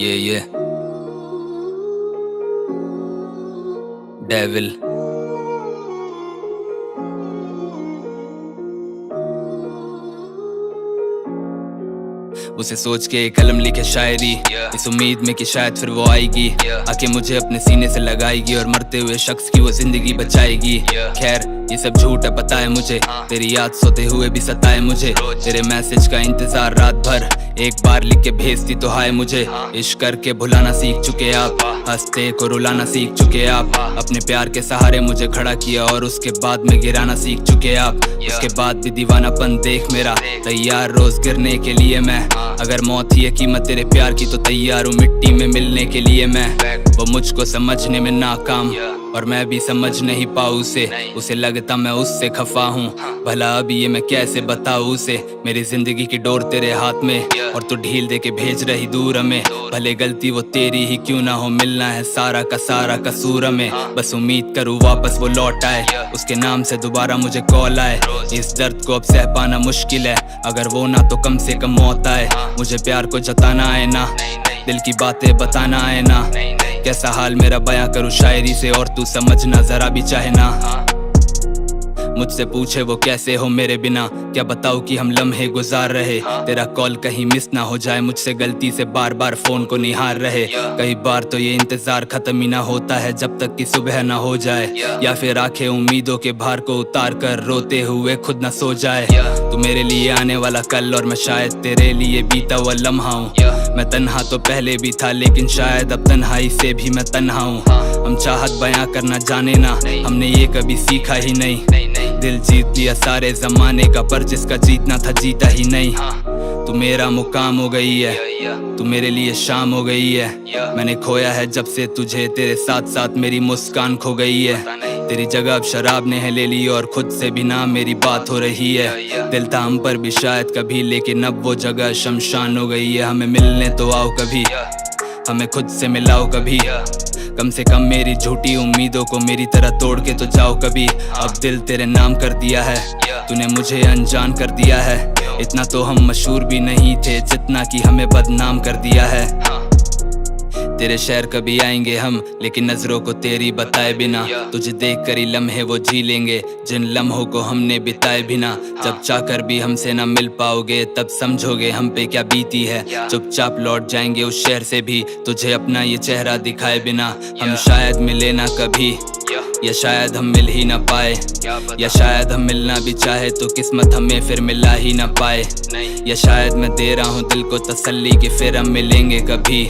ये डेविल उसे सोच के कलम लिखे शायरी, इस उम्मीद में कि शायद फिर वो आएगी, आके मुझे अपने सीने से लगाएगी और मरते हुए शख्स की वो जिंदगी बचाएगी। खैर ये सब झूठ है पता है मुझे, तेरी याद सोते हुए भी सताए मुझे, तेरे मैसेज का इंतजार रात भर, एक बार लिख के भेजती तो हाय मुझे। इश्क करके भुलाना सीख चुके आप, हंसते को रुलाना सीख चुके आप, अपने प्यार के सहारे मुझे खड़ा किया और उसके बाद में गिराना सीख चुके आप। उसके बाद भी दीवानापन देख मेरा, तैयार रोज गिरने के लिए मैं, अगर मौत ही है कीमत तेरे प्यार की तो तैयार हूँ मिट्टी में मिलने के लिए मैं। वो मुझको समझने में नाकाम और मैं भी समझ नहीं पाऊँ उसे लगता मैं उससे खफा हूँ, भला अभी ये मैं कैसे बताऊँ उसे। मेरी जिंदगी की डोर तेरे हाथ में और तू ढील दे के भेज रही दूर हमें, भले गलती वो तेरी ही क्यों ना हो, मिलना है सारा का सारा कसूर हमें। बस उम्मीद करूँ वापस वो लौट आए, उसके नाम से दोबारा मुझे कॉल आए, इस दर्द को अब सह पाना मुश्किल है, अगर वो ना तो कम से कम मौत आए। मुझे प्यार को जताना आए ना, दिल की बातें बताना आए ना, कैसा हाल मेरा बयां करूँ शायरी से और तू समझना जरा भी चाहे ना। मुझसे पूछे वो कैसे हो मेरे बिना, क्या बताऊँ कि हम लम्हे गुजार रहे, तेरा कॉल कहीं मिस ना हो जाए, मुझसे गलती से बार बार फोन को निहार रहे। कई बार तो ये इंतजार खत्म ही ना होता है जब तक कि सुबह ना हो जाए, या फिर आंखें उम्मीदों के भार को उतार कर रोते हुए खुद ना सो जाए। तू मेरे लिए आने वाला कल और मैं शायद तेरे लिए बीता हुआ लम्हा हूँ, मैं तन्हा तो पहले भी था लेकिन शायद अब तन्हाई से भी मैं तन्हा हूँ। हम चाहत बयां करना जाने ना, हमने ये कभी सीखा ही नहीं, दिल जीत लिया सारे जमाने का पर जिसका जीतना था जीता ही नहीं। तू मेरा मुकाम हो गई है, तू मेरे लिए शाम हो गई है, मैंने खोया है जब से तुझे, तेरे साथ साथ मेरी मुस्कान खो गई है, तेरी जगह अब शराब ने ले ली और खुद से भी ना मेरी बात हो रही है। दिल था हम पर भी शायद कभी लेकिन अब वो जगह शमशान हो गई है। हमें मिलने तो आओ कभी, हमें खुद से मिलाओ कभी, कम से कम मेरी झूठी उम्मीदों को मेरी तरह तोड़ के तो जाओ कभी। अब दिल तेरे नाम कर दिया है, तूने मुझे अनजान कर दिया है, इतना तो हम मशहूर भी नहीं थे जितना कि हमें बदनाम कर दिया है। तेरे शहर कभी आएंगे हम लेकिन नजरों को तेरी बताए बिना, तुझे देख कर ही लम्हे वो जी लेंगे जिन लम्हों को हमने बिताए बिना। जब चाहकर भी हमसे ना मिल पाओगे तब समझोगे हम पे क्या बीती है, चुपचाप लौट जाएंगे उस शहर से भी तुझे अपना ये चेहरा दिखाए बिना। हम शायद मिले ना कभी या शायद हम मिल ही ना पाए, या शायद हम मिलना भी चाहे तो किस्मत हमें फिर मिला ही ना पाए, या शायद मैं दे रहा हूँ दिल को तसल्ली कि फिर हम मिलेंगे कभी,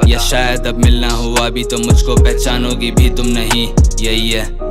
या शायद अब मिलना हुआ भी तो मुझको पहचानोगी भी तुम नहीं। यही है।